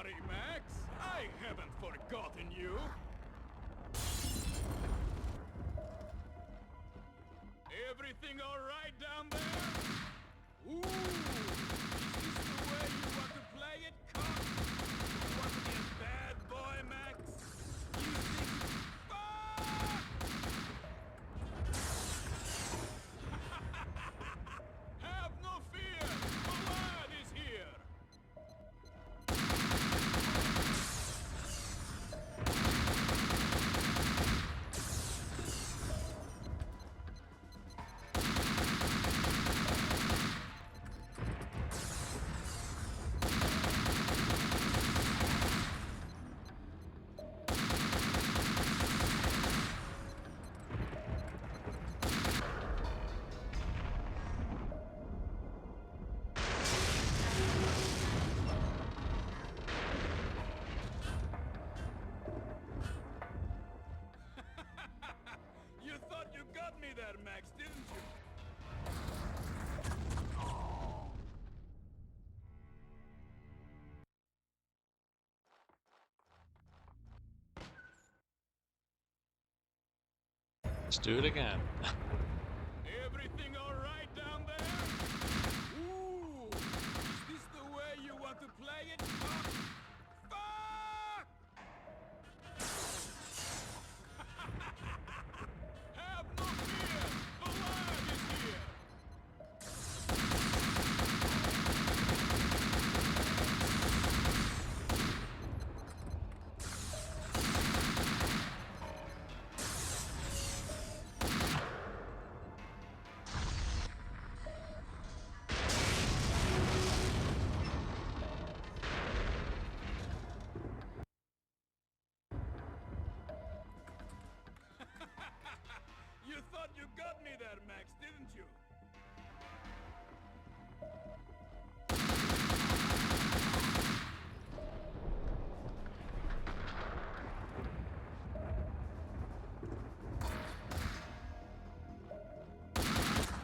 worry, Max. I haven't forgotten you. Everything all right down there? Ooh, is this the way you want to play it, cop? You want to be a bad boy, Max? You think... Fuck! Have no fear! The lad is here! You thought you got me there, Max, didn't you? Let's do it again. Everything all right down there? Ooh, is this the way you want to play it, cop? Fuck! Have no fear! The lad is here! You thought you got me there, Max, didn't you?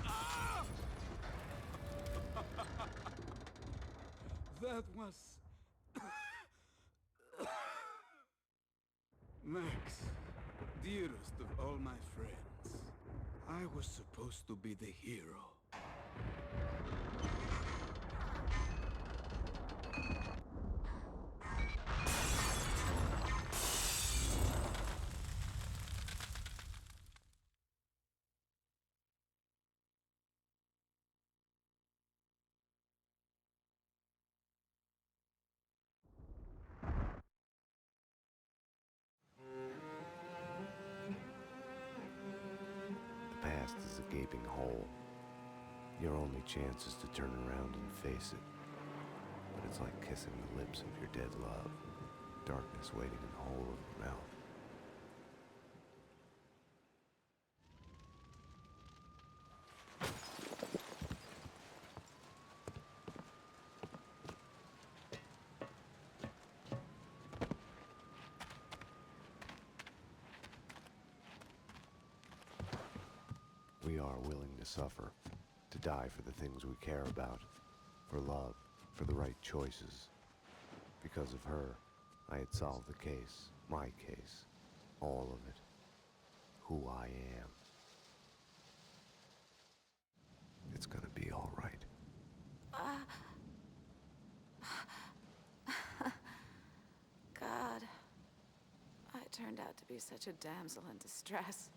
Ah! That was... Max, dearest of all my friends, I was supposed to be the hero. The past is a gaping hole. Your only chance is to turn around and face it. But it's like kissing the lips of your dead love. Darkness waiting in the hole of your mouth. We are willing to suffer, to die for the things we care about, for love, for the right choices. Because of her, I had solved the case, my case, all of it, who I am. It's gonna be all right. God, I turned out to be such a damsel in distress.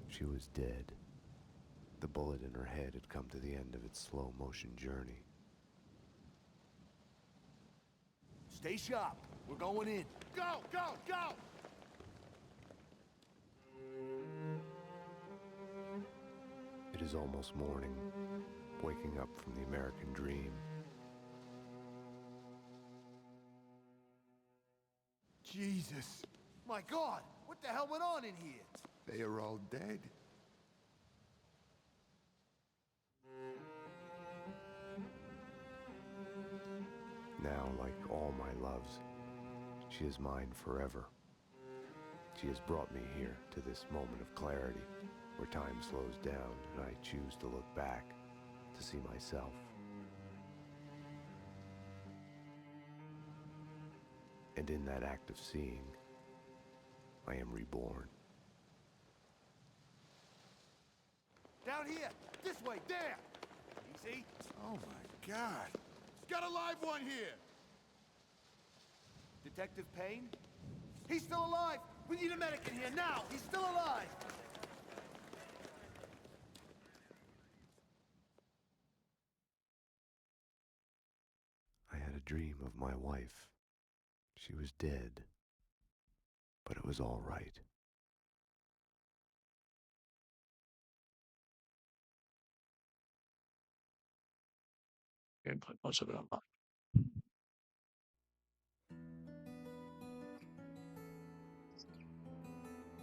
She was dead. The bullet in her head had come to the end of its slow-motion journey. Stay sharp. We're going in. Go, go, go! It is almost morning, waking up from the American dream. Jesus. My God, what the hell went on in here? They are all dead. Now, like all my loves, she is mine forever. She has brought me here to this moment of clarity, where time slows down and I choose to look back to see myself. And in that act of seeing, I am reborn. Down here! This way! There! Easy! Oh my god! Got a live one here! Detective Payne? He's still alive! We need a medic in here now! He's still alive! I had a dream of my wife. She was dead, but it was all right. Didn't put much of it on.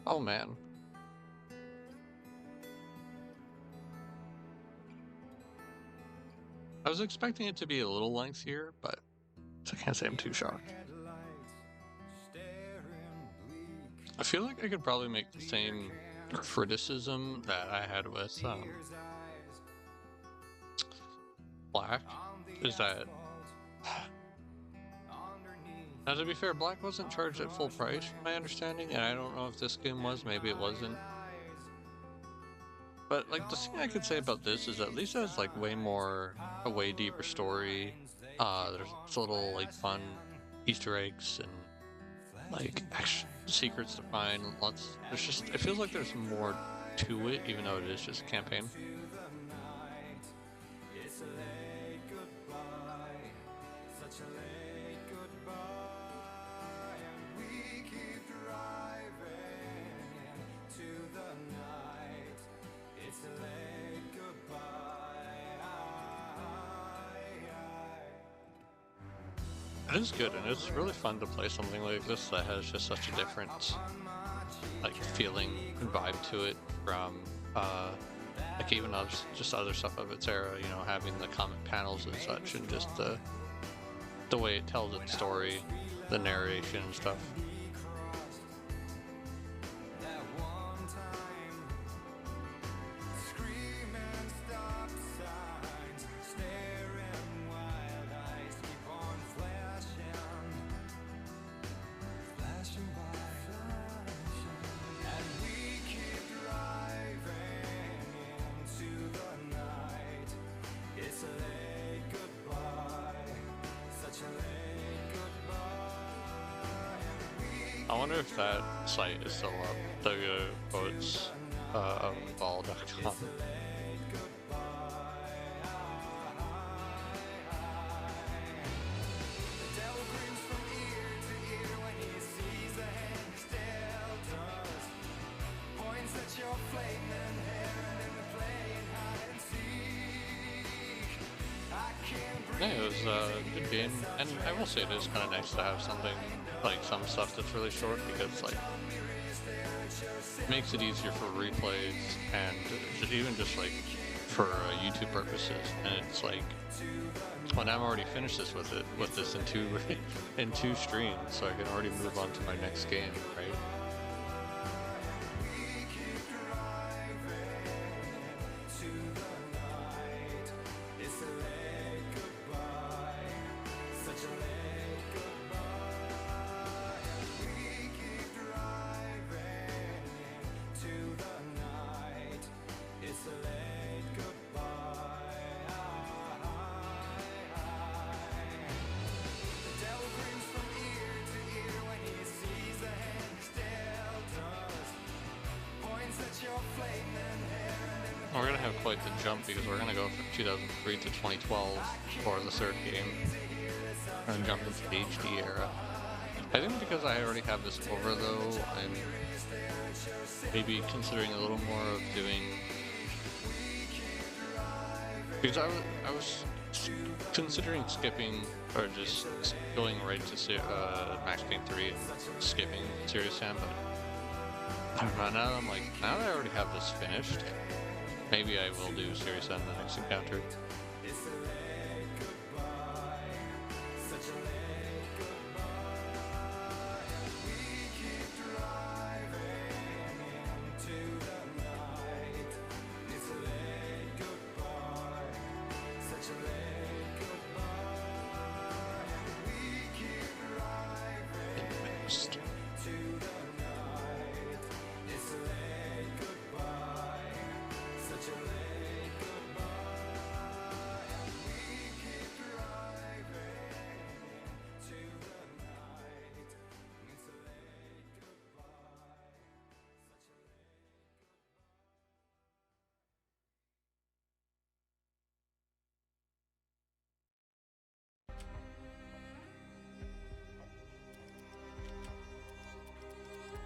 Oh man. I was expecting it to be a little lengthier, but I can't say I'm too shocked. I feel like I could probably make the same criticism that I had with Black, is that, now to be fair, Black wasn't charged at full price from my understanding, and I don't know if this game was, maybe it wasn't. But like the thing I could say about this is at least it has like a way deeper story. There's little like fun Easter eggs and like extra secrets to find. It feels like there's more to it, even though it is just a campaign. It is good, and it's really fun to play something like this that has just such a different like feeling and vibe to it from like even just other stuff of its era, you know, having the comic panels and such, and just the way it tells its story, the narration and stuff. I wonder if that site is still up, www.ball.com. Yeah, it was a good game, and I will say it is kind of nice to have something, like some stuff that's really short, because like it makes it easier for replays and even just like for YouTube purposes. And it's like when I'm already finished with this in two streams, so I can already move on to my next game, right? We're gonna have quite the jump because we're gonna go from 2003 to 2012 for the third game. We're gonna jump into the HD era. I think because I already have this over though, I'm maybe considering a little more of doing, because I was considering skipping or just going right to Max Payne 3 and skipping Serious Sam, but I don't know, now I'm like, now that I already have this finished, maybe I will do Serious Sam the next encounter.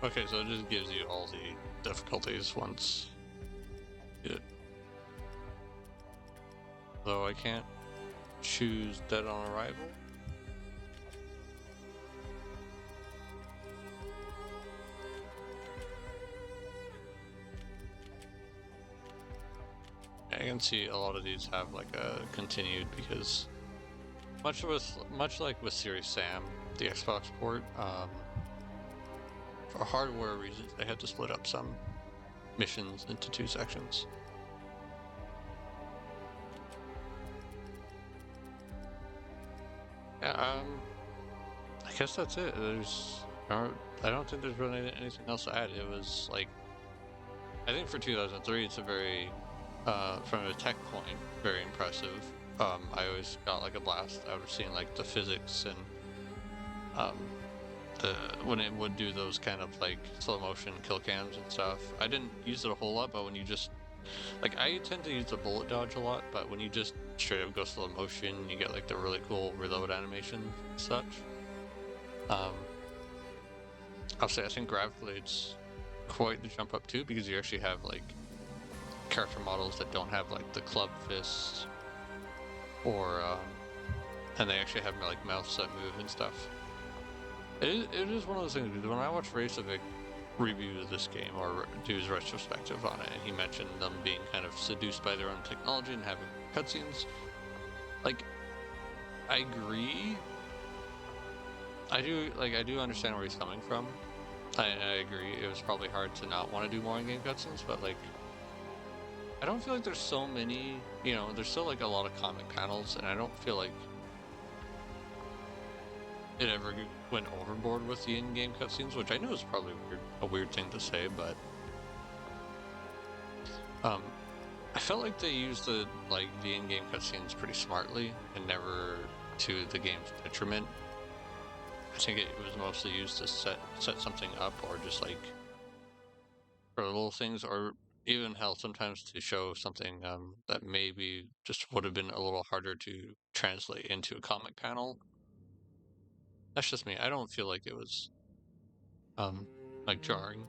Okay, so it just gives you all the difficulties once it. Though I can't choose dead on arrival. I can see a lot of these have like a continued because much like with Series Sam, the Xbox port, for hardware reasons, they had to split up some missions into 2 sections. Yeah, I guess that's it. I don't think there's really anything else to add. It was like, I think for 2003, it's a very, from a tech point, very impressive. I always got like a blast out of seeing like the physics and when it would do those kind of like slow motion kill cams and stuff. I didn't use it a whole lot, but when you just like, I tend to use the bullet dodge a lot, but when you just straight up go slow motion, you get like the really cool reload animation and such. I'll say I think graphically it's quite the jump up too, because you actually have like character models that don't have like the club fists or and they actually have like mouths that move and stuff. It is one of those things, because when I watch Racevic review this game or do his retrospective on it, and he mentioned them being kind of seduced by their own technology and having cutscenes, like, I agree. I do understand where he's coming from. I agree, it was probably hard to not want to do more in-game cutscenes, but like, I don't feel like there's so many, you know, there's still like a lot of comic panels, and I don't feel like it ever went overboard with the in-game cutscenes, which I know is probably a weird thing to say, but I felt like they used the in-game cutscenes pretty smartly and never to the game's detriment. I think it was mostly used to set something up, or just like for little things, or even hell sometimes to show something that maybe just would have been a little harder to translate into a comic panel. That's just me. I don't feel like it was like jarring.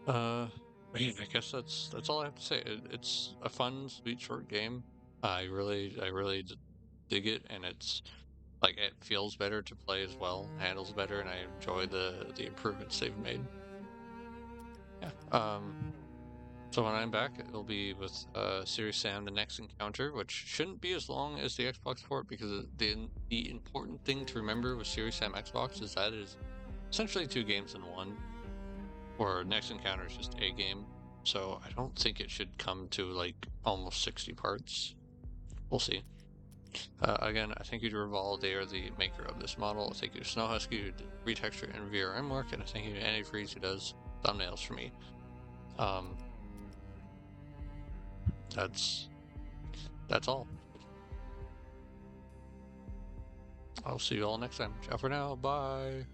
Yeah, I guess that's all I have to say. It's a fun, sweet, short game. I really dig it, and it's like, it feels better to play as well, handles better, and I enjoy the improvements they've made. Yeah. So when I'm back, it'll be with Series Sam: The Next Encounter, which shouldn't be as long as the Xbox port, because the important thing to remember with Series Sam Xbox is that it is essentially 2 games in one, or Next Encounter is just a game. So I don't think it should come to like almost 60 parts. We'll see. Again, I thank you to Revolve, they are the maker of this model. Thank you to SnowHusky, who did retexture and VRM work, and I thank you to Antifreeze, who does thumbnails for me. That's all. I'll see you all next time. Ciao for now. Bye.